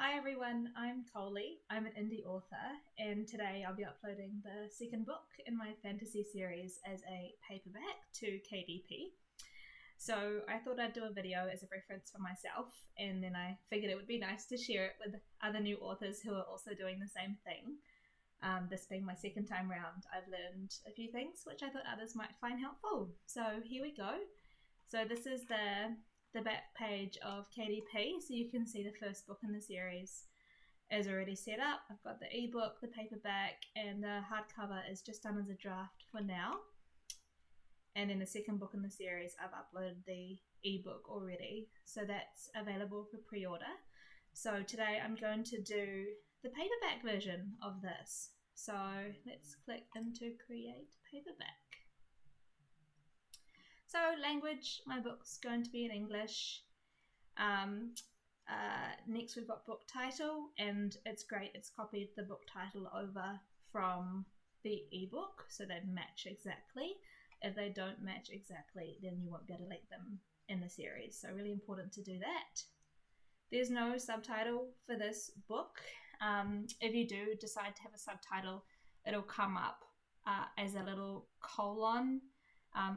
Hi everyone, I'm Coley. I'm an indie author, and today I'll be uploading the second book in my fantasy series as a paperback to KDP. So I thought I'd do a video as a reference for myself, and then I figured it would be nice to share it with other new authors who are also doing the same thing. This being my second time round, I've learned a few things which I thought others might find helpful. So here we go. So this is the back page of KDP, so you can see the first book in the series is already set up. I've got the ebook, the paperback, and the hardcover is just done as a draft for now. And then the second book in the series, I've uploaded the ebook already, so that's available for pre-order. So today I'm going to do the paperback version of this. So let's click into create paperback. So language, my book's going to be in English. Next we've got book title, and it's great, it's copied the book title over from the ebook so they match exactly. If they don't match exactly, then you won't be able to link them in the series, so really important to do that. There's no subtitle for this book. If you do decide to have a subtitle, it'll come up as a little colon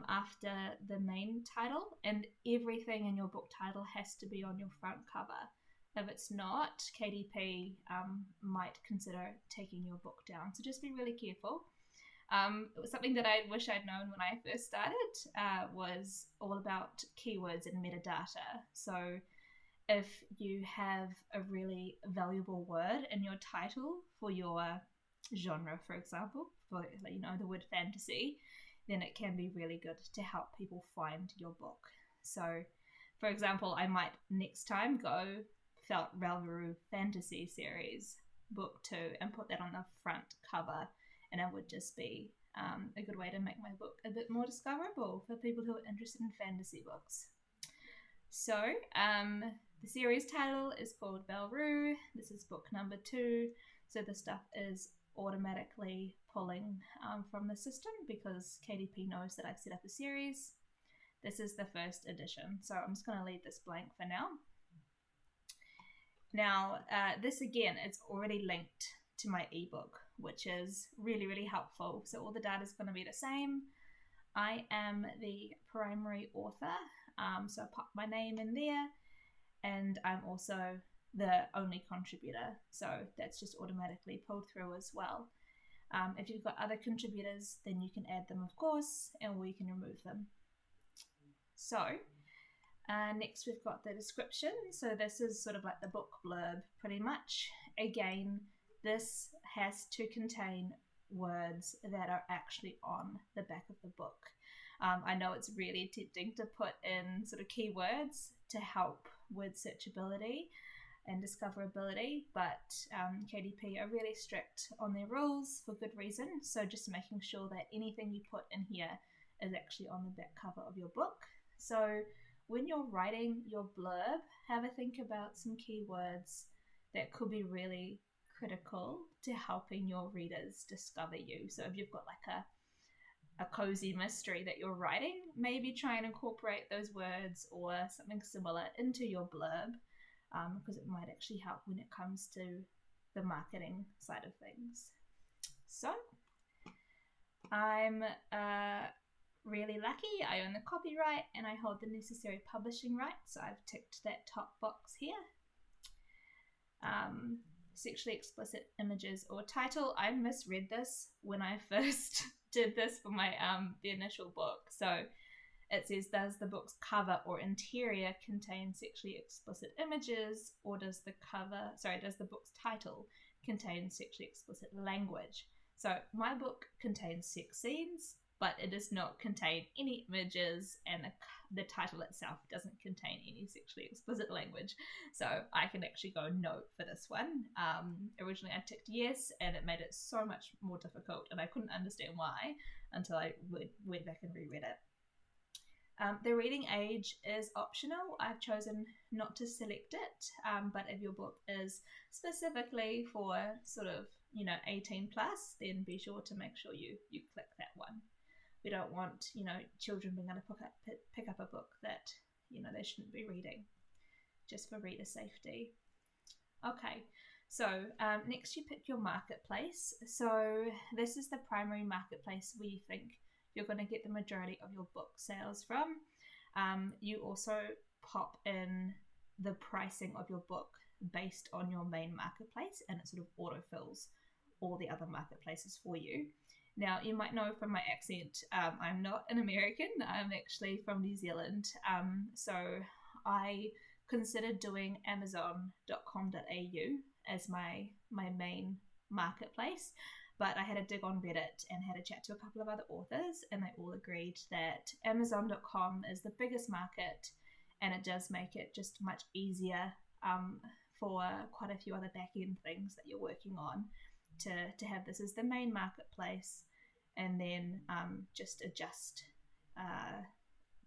after the main title, and everything in your book title has to be on your front cover. If it's not, KDP might consider taking your book down, so just be really careful. It was something that I wish I'd known when I first started, was all about keywords and metadata. So if you have a really valuable word in your title for your genre, for example, for the word fantasy, then it can be really good to help people find your book. So, for example, I might next time go Felt Valveru Fantasy Series Book 2 and put that on the front cover, and it would just be a good way to make my book a bit more discoverable for people who are interested in fantasy books. So, the series title is called Valveru. This is book number 2, so the stuff is automatically pulling from the system because KDP knows that I've set up a series. This is the first edition, so I'm just going to leave this blank for now. Now, this again, it's already linked to my ebook, which is really, really helpful. So all the data is going to be the same. I am the primary author, so I pop my name in there, and I'm also the only contributor, so that's just automatically pulled through as well. If you've got other contributors, then you can add them, of course, or you can remove them. So next we've got the description. So this is sort of like the book blurb pretty much. Again, this has to contain words that are actually on the back of the book. I know it's really tempting to put in sort of keywords to help with searchability and discoverability, but KDP are really strict on their rules for good reason. So just making sure that anything you put in here is actually on the back cover of your book. So when you're writing your blurb, have a think about some keywords that could be really critical to helping your readers discover you. So if you've got like a cozy mystery that you're writing, maybe try and incorporate those words or something similar into your blurb, because it might actually help when it comes to the marketing side of things. So I'm really lucky. I own the copyright and I hold the necessary publishing rights, so I've ticked that top box here. Sexually explicit images or title. I misread this when I first did this for my the initial book. So it says, does the book's cover or interior contain sexually explicit images, or does the book's title contain sexually explicit language? So my book contains sex scenes, but it does not contain any images, and the title itself doesn't contain any sexually explicit language. So I can actually go no for this one. Originally I ticked yes, and it made it so much more difficult, and I couldn't understand why until I went back and reread it. The reading age is optional. I've chosen not to select it, but if your book is specifically for sort of 18 plus, then be sure to make sure you click that one. We don't want children being able to pick up a book that they shouldn't be reading, just for reader safety. Okay, so next you pick your marketplace. So this is the primary marketplace where you think you're going to get the majority of your book sales from. You also pop in the pricing of your book based on your main marketplace, and it sort of autofills all the other marketplaces for you. Now, you might know from my accent, I'm not an American. I'm actually from New Zealand. So I considered doing Amazon.com.au as my main marketplace, but I had a dig on Reddit and had a chat to a couple of other authors, and they all agreed that Amazon.com is the biggest market, and it does make it just much easier for quite a few other back end things that you're working on to have this as the main marketplace, and then just adjust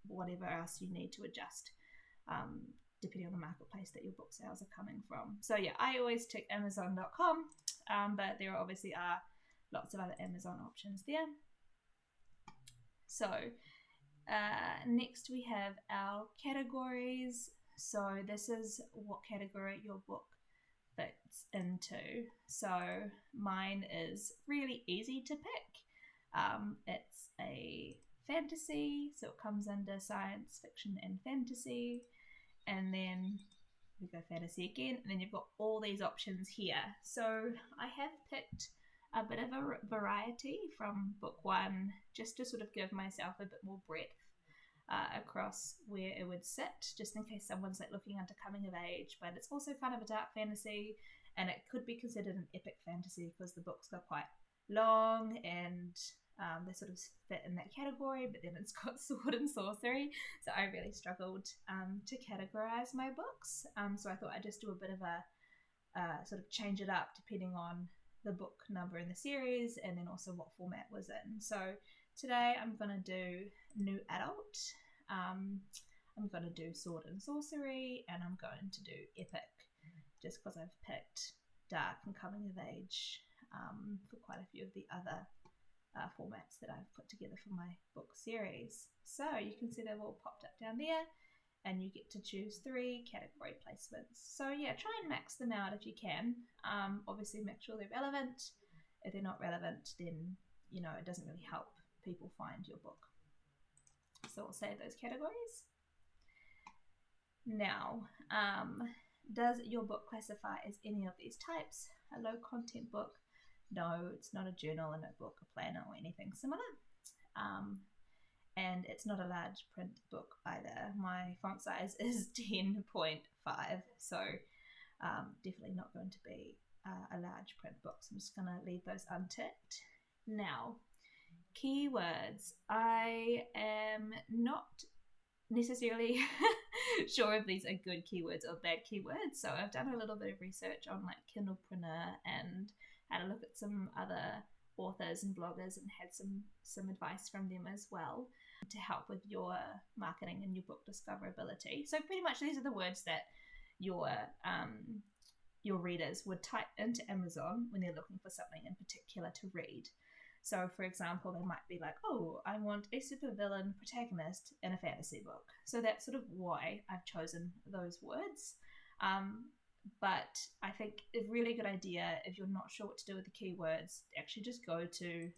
whatever else you need to adjust depending on the marketplace that your book sales are coming from. So yeah, I always tick Amazon.com, but there obviously are lots of other Amazon options there. So next we have our categories. So this is what category your book fits into. So mine is really easy to pick. It's a fantasy, so it comes under science fiction and fantasy, and then we go fantasy again, and then you've got all these options here. So I have picked a bit of a variety from book one, just to sort of give myself a bit more breadth across where it would sit, just in case someone's like looking into coming of age. But it's also kind of a dark fantasy, and it could be considered an epic fantasy because the books are quite long and they sort of fit in that category, but then it's got sword and sorcery, so I really struggled to categorize my books. So I thought I'd just do a bit of a sort of change it up depending on the book number in the series, and then also what format was in. So today I'm going to do new adult, I'm going to do sword and sorcery, and I'm going to do epic, just because I've picked dark and coming of age for quite a few of the other formats that I've put together for my book series. So you can see they've all popped up down there, and you get to choose 3 category placements. So yeah, try and max them out if you can. Obviously make sure they're relevant. If they're not relevant, then it doesn't really help people find your book. So I'll save those categories. Now, does your book classify as any of these types? A low content book? No, it's not a journal, a notebook, a planner, or anything similar. And it's not a large print book either. My font size is 10.5, so definitely not going to be a large print book. So I'm just going to leave those unticked. Now, keywords. I am not necessarily sure if these are good keywords or bad keywords, so I've done a little bit of research on like Kindlepreneur and had a look at some other authors and bloggers and had some advice from them as well to help with your marketing and your book discoverability. So pretty much these are the words that your readers would type into Amazon when they're looking for something in particular to read. So for example, they might be like, oh, I want a supervillain protagonist in a fantasy book. So that's sort of why I've chosen those words. But I think a really good idea, if you're not sure what to do with the keywords, actually just go to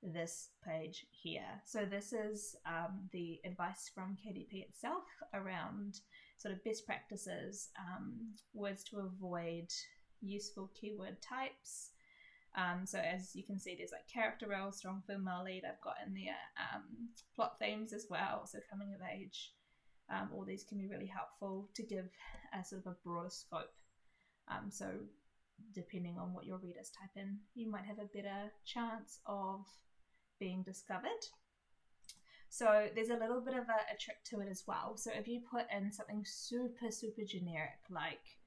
this page here. So this is the advice from KDP itself around sort of best practices, words to avoid, useful keyword types. So as you can see, there's like character role, strong female lead I've got in there, plot themes as well, so coming of age. All these can be really helpful to give a sort of a broader scope. So depending on what your readers type in, you might have a better chance of being discovered. So there's a little bit of a trick to it as well. So if you put in something super, super generic, like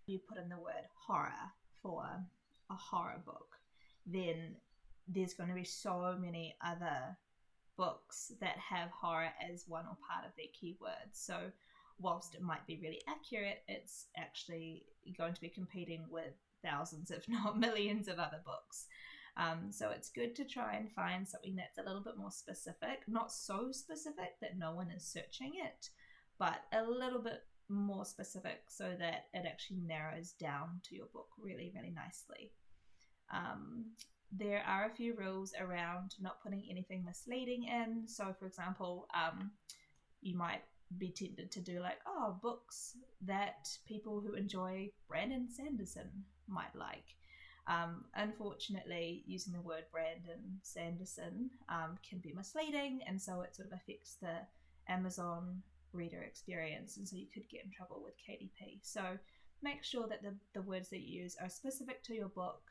you put in the word horror for a horror book, then there's going to be so many other books that have horror as one or part of their keywords. So whilst it might be really accurate, it's actually going to be competing with thousands, if not millions, of other books. So it's good to try and find something that's a little bit more specific, not so specific that no one is searching it, but a little bit more specific so that it actually narrows down to your book really, really nicely. There are a few rules around not putting anything misleading in. So, for example, you might be tempted to do like, oh, books that people who enjoy Brandon Sanderson might like. Unfortunately, using the word Brandon Sanderson can be misleading, and so it sort of affects the Amazon reader experience, and so you could get in trouble with KDP. So make sure that the words that you use are specific to your book.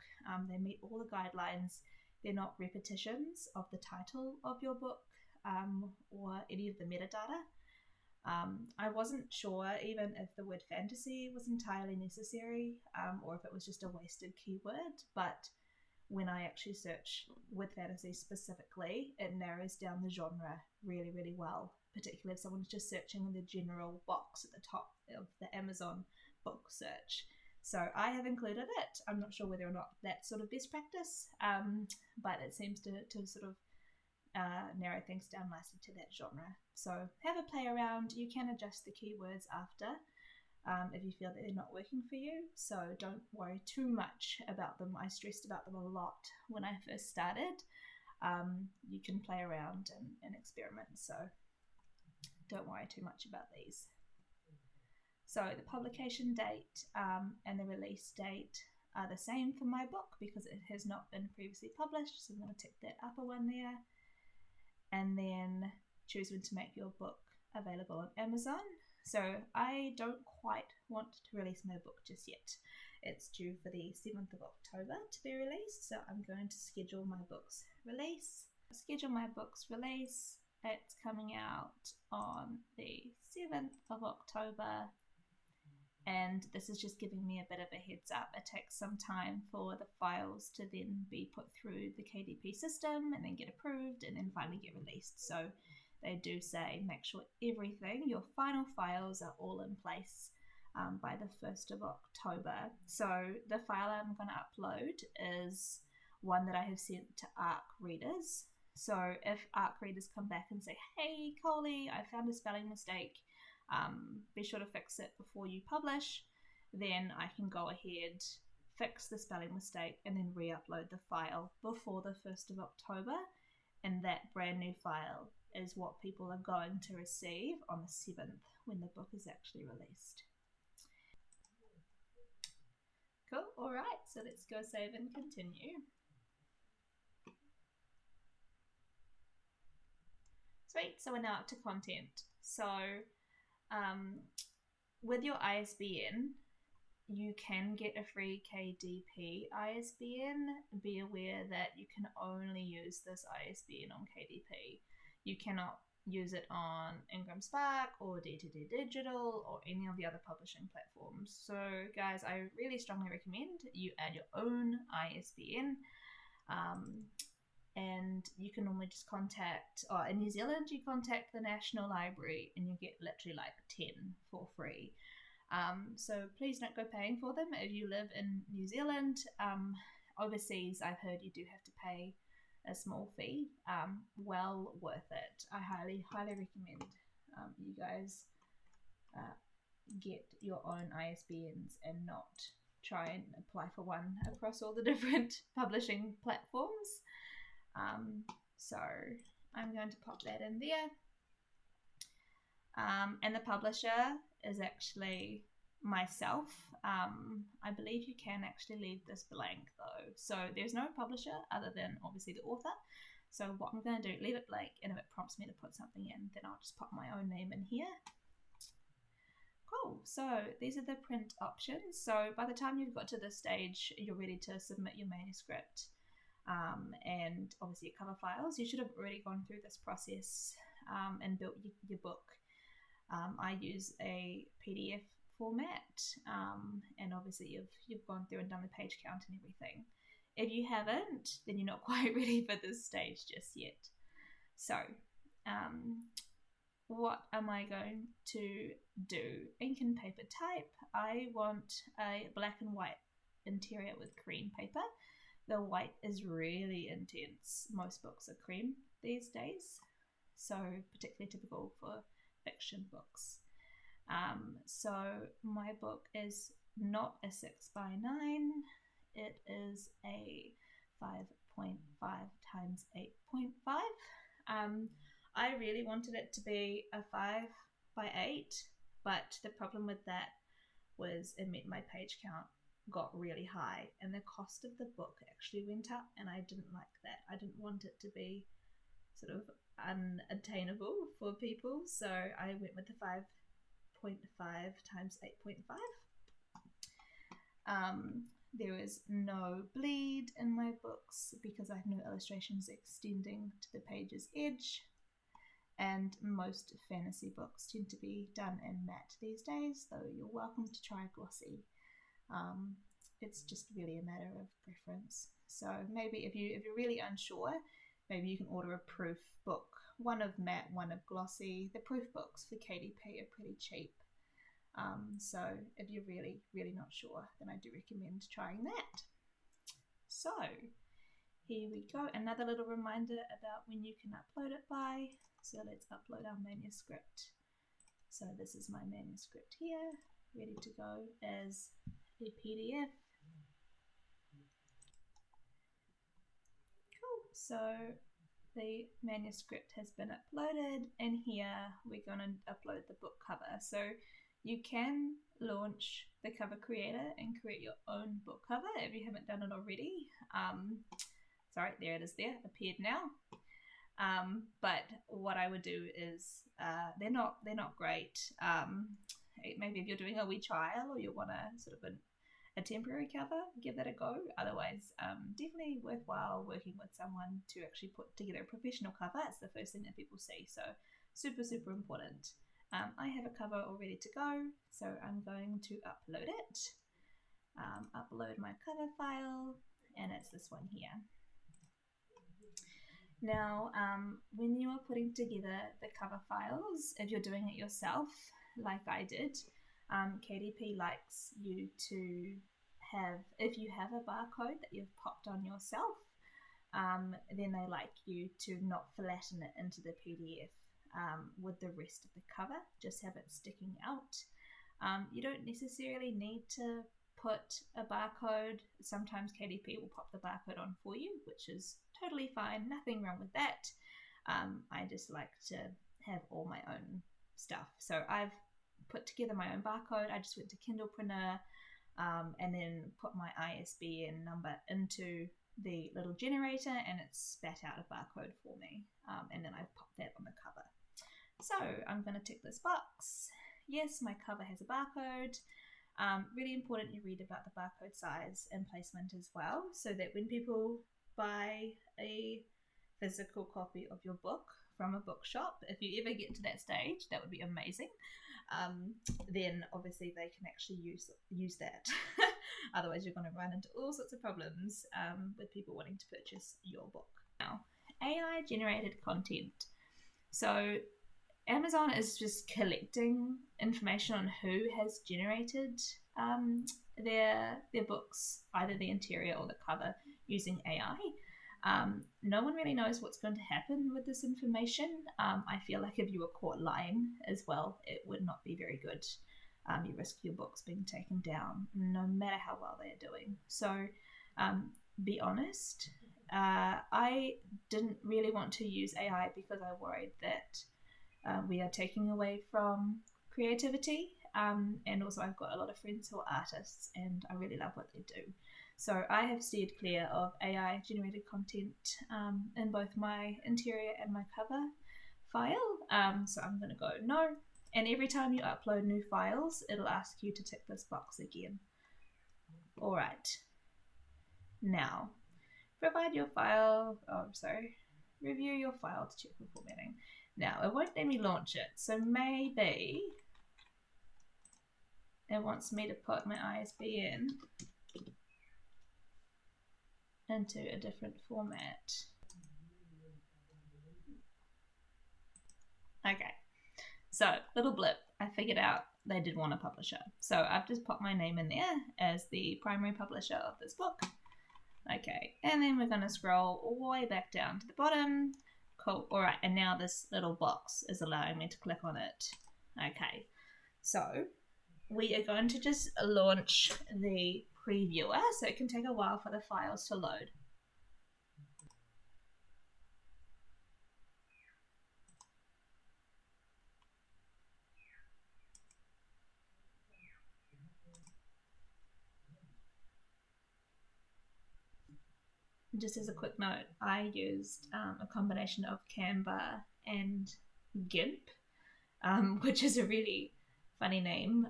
They meet all the guidelines. They're not repetitions of the title of your book or any of the metadata. I wasn't sure even if the word fantasy was entirely necessary or if it was just a wasted keyword, but when I actually search with fantasy specifically, it narrows down the genre really, really well, particularly if someone's just searching in the general box at the top of the Amazon book search. So I have included it. I'm not sure whether or not that's sort of best practice, but it seems to sort of narrow things down nicely to that genre. So have a play around. You can adjust the keywords after if you feel that they're not working for you. So don't worry too much about them. I stressed about them a lot when I first started. You can play around and experiment. So don't worry too much about these. So the publication date and the release date are the same for my book because it has not been previously published. So I'm going to tick that upper one there. And then choose when to make your book available on Amazon. So I don't quite want to release my book just yet. It's due for the 7th of October to be released. So I'm going to schedule my book's release. It's coming out on the 7th of October. And this is just giving me a bit of a heads up. It takes some time for the files to then be put through the KDP system and then get approved and then finally get released. So they do say make sure everything, your final files are all in place by the 1st of October. So the file I'm going to upload is one that I have sent to ARC readers. So if ARC readers come back and say, hey, Coley, I found a spelling mistake, be sure to fix it before you publish, then I can go ahead, fix the spelling mistake, and then re-upload the file before the 1st of October. And that brand new file is what people are going to receive on the 7th when the book is actually released. Cool, all right, so let's go save and continue. Sweet, so we're now up to content. So with your ISBN, you can get a free KDP ISBN. Be aware that you can only use this ISBN on KDP. You cannot use it on Ingram Spark or D2D Digital or any of the other publishing platforms. So guys, I really strongly recommend you add your own ISBN. And you can normally just contact, in New Zealand, you contact the National Library and you get literally like 10 for free. So please don't go paying for them if you live in New Zealand. Overseas, I've heard you do have to pay a small fee. Well worth it. I highly, highly recommend you guys get your own ISBNs and not try and apply for one across all the different publishing platforms. So I'm going to pop that in there. And the publisher is actually myself. I believe you can actually leave this blank though. So there's no publisher other than obviously the author. So what I'm going to do, leave it blank, and if it prompts me to put something in, then I'll just pop my own name in here. Cool, so these are the print options. So by the time you've got to this stage, you're ready to submit your manuscript. And obviously your cover files. You should have already gone through this process and built your book. I use a PDF format, and obviously you've gone through and done the page count and everything. If you haven't, then you're not quite ready for this stage just yet. So what am I going to do? Ink and paper type. I want a black and white interior with cream paper. The white is really intense. Most books are cream these days, so particularly typical for fiction books. So my book is not a 6x9, it is a 5.5 times 8.5. I really wanted it to be a 5x8, but the problem with that was it meant my page count got really high and the cost of the book actually went up, and I didn't like that. I didn't want it to be sort of unattainable for people, so I went with the 5.5 times 8.5. There is no bleed in my books because I have no illustrations extending to the page's edge, and most fantasy books tend to be done in matte these days, though you're welcome to try glossy. It's just really a matter of preference. So maybe if you're really unsure, maybe you can order a proof book, one of matte, one of glossy. The proof books for KDP are pretty cheap. So if you're really, really not sure, then I do recommend trying that. So here we go. Another little reminder about when you can upload it by. So let's upload our manuscript. So this is my manuscript here, ready to go as a PDF. Cool. So the manuscript has been uploaded, and here we're going to upload the book cover. So you can launch the cover creator and create your own book cover if you haven't done it already. Sorry, there it is there, appeared now. But what I would do is they're not great. Maybe if you're doing a wee trial or you want a sort of a temporary cover, give that a go. Otherwise, definitely worthwhile working with someone to actually put together a professional cover. It's the first thing that people see, so super, super important. I have a cover all ready to go, so I'm going to upload it. Upload my cover file, and it's this one here. Now, when you are putting together the cover files, if you're doing it yourself, like I did, KDP likes you to have, if you have a barcode that you've popped on yourself, then they like you to not flatten it into the PDF with the rest of the cover, just have it sticking out. You don't necessarily need to put a barcode. Sometimes KDP will pop the barcode on for you, which is totally fine, nothing wrong with that. I just like to have all my own stuff. So I've put together my own barcode. I just went to Kindlepreneur and then put my ISBN number into the little generator, and it spat out a barcode for me, and then I've popped that on the cover. So I'm going to tick this box. Yes, my cover has a barcode. Really important you read about the barcode size and placement as well, so that when people buy a physical copy of your book from a bookshop, if you ever get to that stage, that would be amazing. Then obviously they can actually use that. Otherwise you're going to run into all sorts of problems with people wanting to purchase your book. Now, AI generated content. So Amazon is just collecting information on who has generated their books, either the interior or the cover, using AI. No one really knows what's going to happen with this information. I feel like if you were caught lying as well, it would not be very good. You risk your books being taken down, no matter how well they're doing. So be honest. I didn't really want to use AI because I worried that we are taking away from creativity, and also I've got a lot of friends who are artists and I really love what they do. So I have steered clear of AI generated content in both my interior and my cover file. So I'm going to go no, and every time you upload new files it'll ask you to tick this box again. Alright, now provide your file, review your file to check for formatting. Now, it won't let me launch it, so maybe it wants me to put my ISBN into a different format. Okay, so little blip, I figured out they did want a publisher. So I've just popped my name in there as the primary publisher of this book. Okay, and then we're going to scroll all the way back down to the bottom. Cool. All right, and now this little box is allowing me to click on it. Okay, So we are going to just launch the previewer, so it can take a while for the files to load. Just as a quick note, I used a combination of Canva and GIMP, which is a really funny name,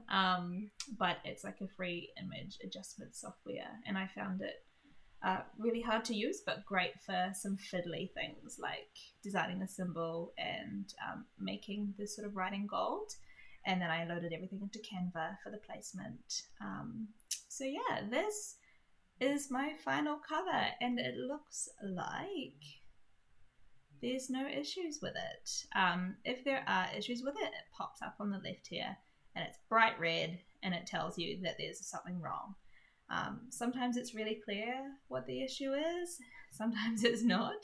but it's like a free image adjustment software, and I found it really hard to use, but great for some fiddly things like designing a symbol and making this sort of writing gold. And then I loaded everything into Canva for the placement. So yeah, this is my final cover, and it looks like there's no issues with it. If there are issues with it, it pops up on the left here, and it's bright red, and it tells you that there's something wrong. Sometimes it's really clear what the issue is, sometimes it's not.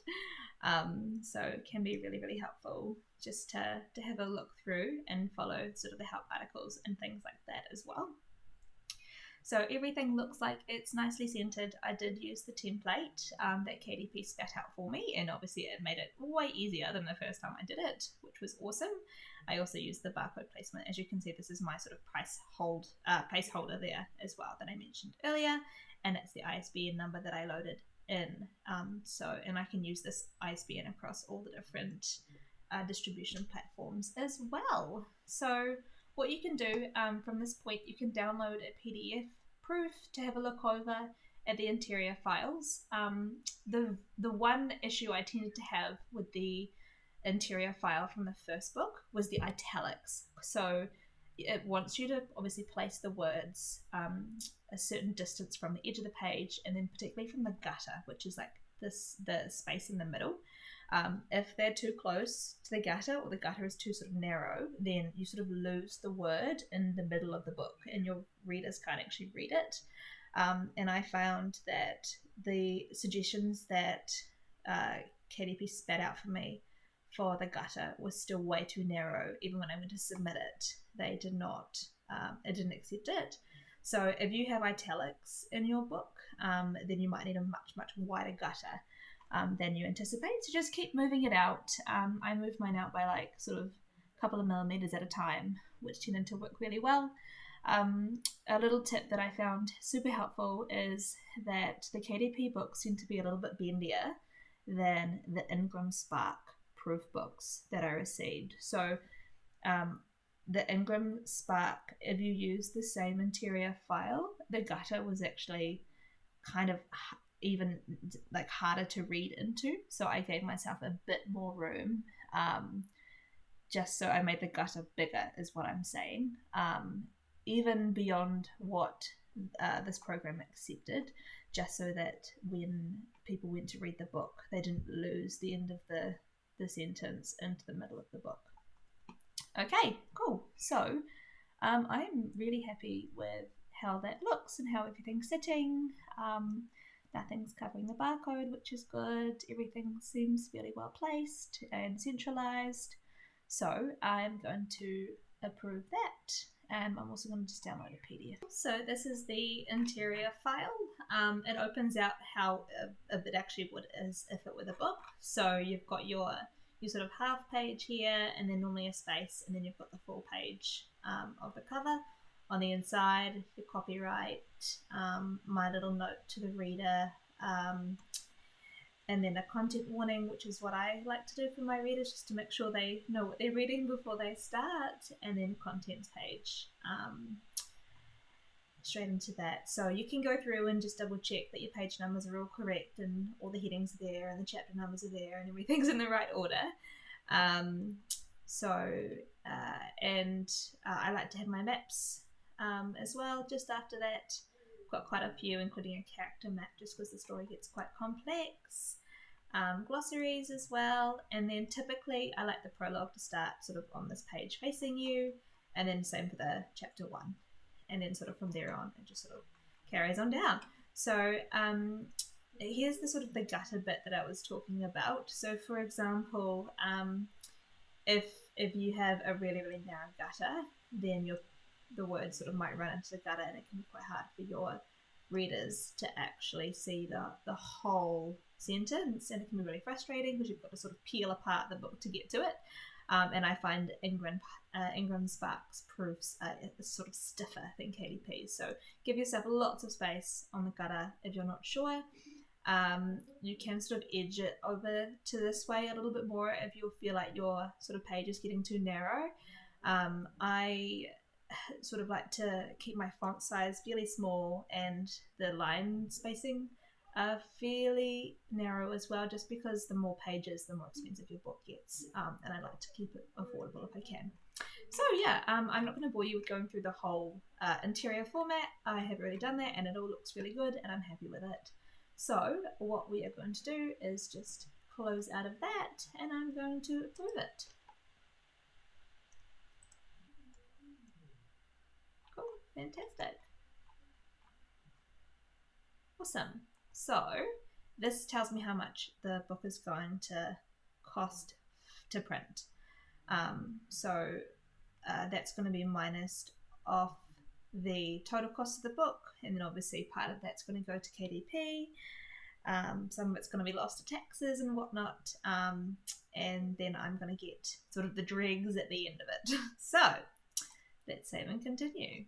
So it can be really, really helpful just to have a look through and follow sort of the help articles and things like that as well. So everything looks like it's nicely centered. I did use the template that KDP spat out for me, and obviously it made it way easier than the first time I did it, which was awesome. I also used the barcode placement. As you can see, this is my sort of placeholder there as well that I mentioned earlier, and it's the ISBN number that I loaded in. And I can use this ISBN across all the different distribution platforms as well. So what you can do from this point, you can download a PDF proof to have a look over at the interior files. The one issue I tended to have with the interior file from the first book was the italics. So it wants you to obviously place the words a certain distance from the edge of the page, and then particularly from the gutter, which is like the space in the middle. If they're too close to the gutter, or the gutter is too sort of narrow, then you sort of lose the word in the middle of the book, and your readers can't actually read it. And I found that the suggestions that KDP spat out for me for the gutter was still way too narrow. Even when I went to submit it, they did not, it didn't accept it. So if you have italics in your book, then you might need a much, much wider gutter than you anticipate. So just keep moving it out. I moved mine out by like sort of a couple of millimeters at a time, which tended to work really well. A little tip that I found super helpful is that the KDP books seem to be a little bit bendier than the Ingram Spark proof books that I received. So the Ingram Spark, if you use the same interior file, the gutter was actually kind of even like harder to read into. So I gave myself a bit more room, just so I made the gutter bigger is what I'm saying, even beyond what this program accepted, just so that when people went to read the book, they didn't lose the end of the sentence into the middle of the book. Okay, cool. So I'm really happy with how that looks and how everything's sitting. Nothing's covering the barcode, which is good. Everything seems fairly well placed and centralized. So I'm going to approve that. I'm also going to just download a PDF. So this is the interior file. It opens out how it actually would as if it were the book. So you've got your sort of half page here, and then normally a space, and then you've got the full page of the cover. On the inside, the copyright, my little note to the reader, and then a content warning, which is what I like to do for my readers, just to make sure they know what they're reading before they start, and then contents page straight into that. So you can go through and just double check that your page numbers are all correct, and all the headings are there, and the chapter numbers are there, and everything's in the right order. I like to have my maps as well just after that. Got quite a few, including a character map, just because the story gets quite complex. Glossaries as well, and then typically I like the prologue to start sort of on this page facing you, and then same for the chapter 1, and then sort of from there on it just sort of carries on down. So here's the sort of the gutter bit that I was talking about. So for example, if you have a really, really narrow gutter, then you're the words sort of might run into the gutter, and it can be quite hard for your readers to actually see the whole sentence, and it can be really frustrating because you've got to sort of peel apart the book to get to it. And I find Ingram Spark's proofs are sort of stiffer than KDP's. So give yourself lots of space on the gutter if you're not sure. You can sort of edge it over to this way a little bit more if you feel like your sort of page is getting too narrow. I sort of like to keep my font size fairly small and the line spacing fairly narrow as well, just because the more pages, the more expensive your book gets, and I like to keep it affordable if I can. So yeah, I'm not going to bore you with going through the whole interior format. I have already done that, and it all looks really good, and I'm happy with it. So what we are going to do is just close out of that, and I'm going to approve it. Cool, fantastic. Awesome. So this tells me how much the book is going to cost to print. So that's going to be minus off the total cost of the book, and then obviously part of that's going to go to KDP. Some of it's going to be lost to taxes and whatnot, and then I'm going to get sort of the dregs at the end of it. So let's save and continue.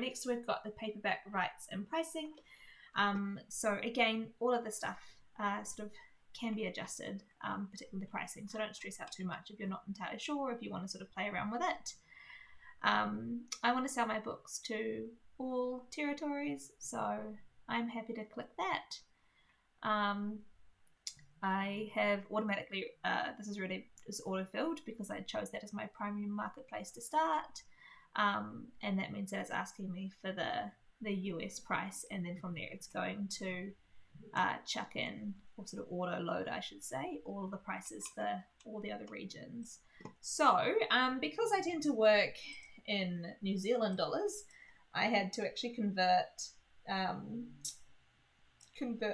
Next we've got the paperback rights and pricing. So again, all of the stuff sort of can be adjusted, particularly the pricing. So don't stress out too much if you're not entirely sure, if you want to sort of play around with it. I want to sell my books to all territories, so I'm happy to click that. I have automatically, this is really just auto-filled because I chose that as my primary marketplace to start. And that means that it's asking me for the US price, and then from there it's going to chuck in, or sort of auto load I should say, all the prices for all the other regions. So because I tend to work in New Zealand dollars, I had to actually convert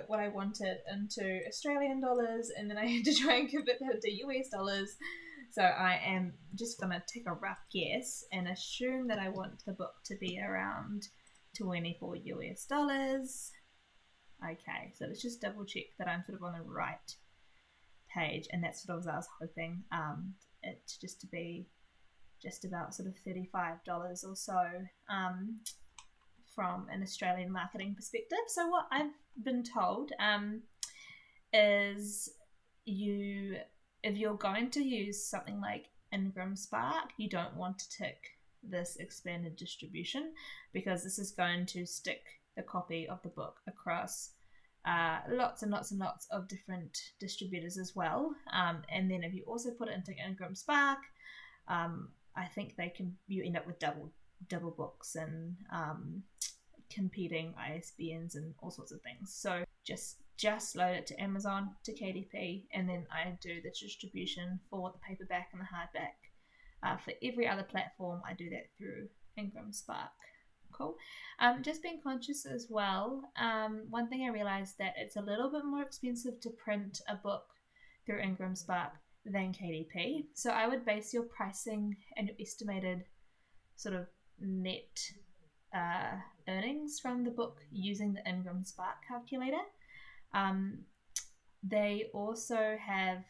what I wanted into Australian dollars, and then I had to try and convert that to US dollars. So I am just going to take a rough guess and assume that I want the book to be around 24 US dollars. Okay, so let's just double check that I'm sort of on the right page, and that's what I was hoping it just to be just about sort of $35 or so from an Australian marketing perspective. So what I've been told is if you're going to use something like Ingram Spark, you don't want to tick this expanded distribution, because this is going to stick the copy of the book across lots and lots and lots of different distributors as well. And then if you also put it into Ingram Spark, I think you end up with double books and competing ISBNs and all sorts of things. So just load it to Amazon, to KDP, and then I do the distribution for the paperback and the hardback. For every other platform, I do that through Ingram Spark. Cool. Just being conscious as well, one thing I realized that it's a little bit more expensive to print a book through Ingram Spark than KDP. So I would base your pricing and your estimated sort of net earnings from the book using the Ingram Spark calculator. They also have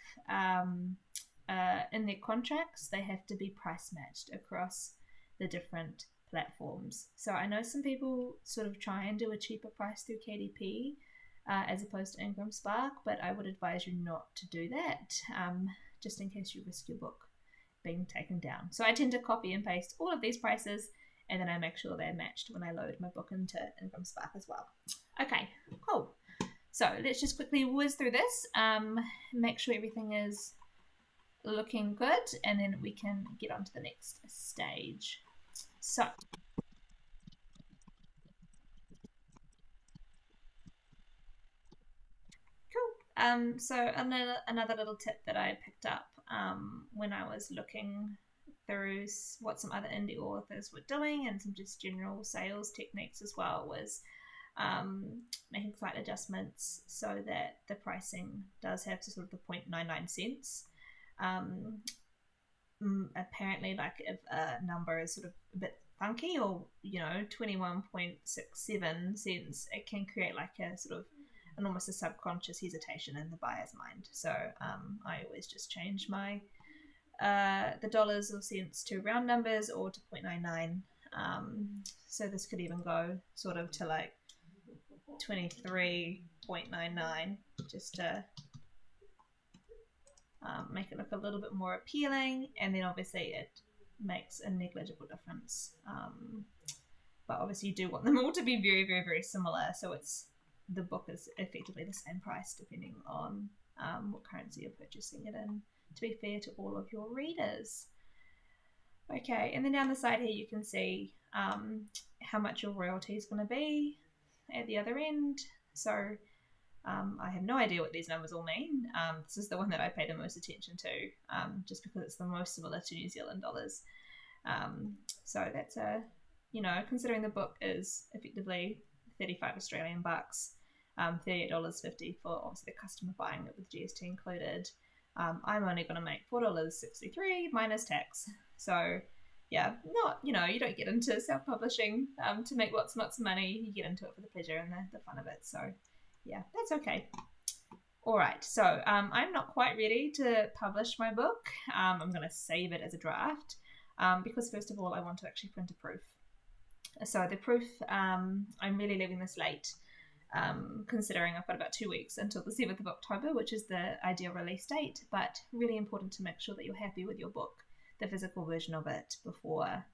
in their contracts, they have to be price matched across the different platforms. So I know some people sort of try and do a cheaper price through KDP as opposed to Ingram Spark, but I would advise you not to do that, just in case you risk your book being taken down. So I tend to copy and paste all of these prices, and then I make sure they're matched when I load my book into Ingram Spark as well. Okay, cool. So let's just quickly whiz through this, make sure everything is looking good, and then we can get on to the next stage. So cool. So another little tip that I picked up when I was looking through what some other indie authors were doing, and some just general sales techniques as well, was making slight adjustments so that the pricing does have to sort of the 0.99 cents. Apparently, like if a number is sort of a bit funky, or 21.67 cents, it can create like a sort of almost a subconscious hesitation in the buyer's mind. So I always just change my the dollars or cents to round numbers or to 0.99. So this could even go sort of to like 23.99, just to make it look a little bit more appealing, and then obviously it makes a negligible difference. But obviously you do want them all to be very, very, very similar, so the book is effectively the same price depending on what currency you're purchasing it in, to be fair to all of your readers. Okay, and then down the side here you can see how much your royalty is going to be at the other end. So I have no idea what these numbers all mean. This is the one that I pay the most attention to, just because it's the most similar to New Zealand dollars. So that's considering the book is effectively 35 Australian bucks, $38.50 for obviously the customer buying it with GST included. I'm only going to make $4.63 minus tax. So yeah, not, you don't get into self-publishing to make lots and lots of money. You get into it for the pleasure and the fun of it. So yeah, that's okay. All right, so I'm not quite ready to publish my book. I'm going to save it as a draft because first of all, I want to actually print a proof. So the proof, I'm really leaving this late, considering I've got about 2 weeks until the 7th of October, which is the ideal release date, but really important to make sure that you're happy with your book, the physical version of it, before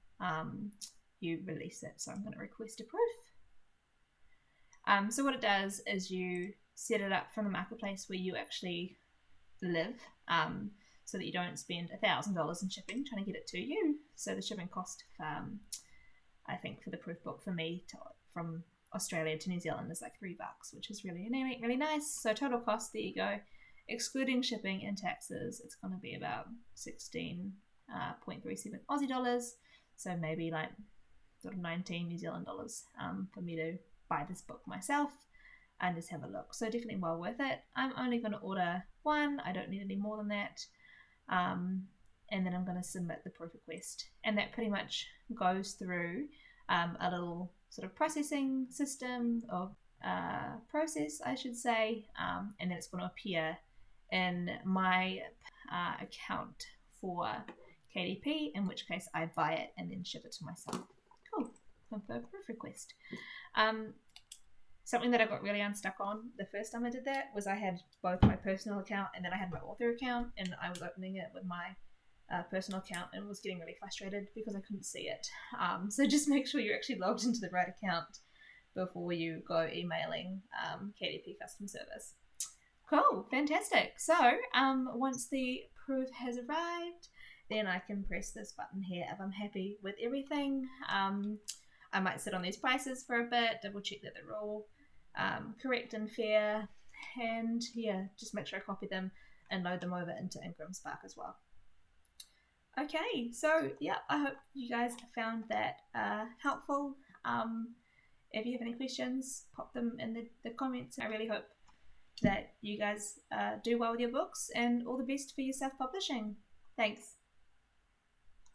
you release it. So I'm going to request a proof. So what it does is you set it up from the marketplace where you actually live, so that you don't spend $1,000 in shipping trying to get it to you. So the shipping cost, I think for the proof book for me from Australia to New Zealand is like $3, which is really, really nice. So total cost, there you go, excluding shipping and taxes, it's going to be about 16.37 Aussie dollars. So maybe like sort of 19 New Zealand dollars for me to buy this book myself and just have a look. So definitely well worth it. I'm only going to order one. I don't need any more than that. And then I'm going to submit the proof request. And that pretty much goes through a little sort of processing system of process, I should say. And then it's going to appear in my account for KDP, in which case I buy it and then ship it to myself. Cool. Confirm proof request. Something that I got really unstuck on the first time I did that was I had both my personal account and then I had my author account, and I was opening it with my personal account and was getting really frustrated because I couldn't see it. So just make sure you're actually logged into the right account before you go emailing KDP customer service. Cool, fantastic. So once the proof has arrived, then I can press this button here if I'm happy with everything. I might sit on these prices for a bit, double check that they're all correct and fair, and yeah, just make sure I copy them and load them over into Ingram Spark as well. Okay, so yeah, I hope you guys found that helpful. If you have any questions, pop them in the comments. I really hope that you guys do well with your books, and all the best for your self-publishing. Thanks.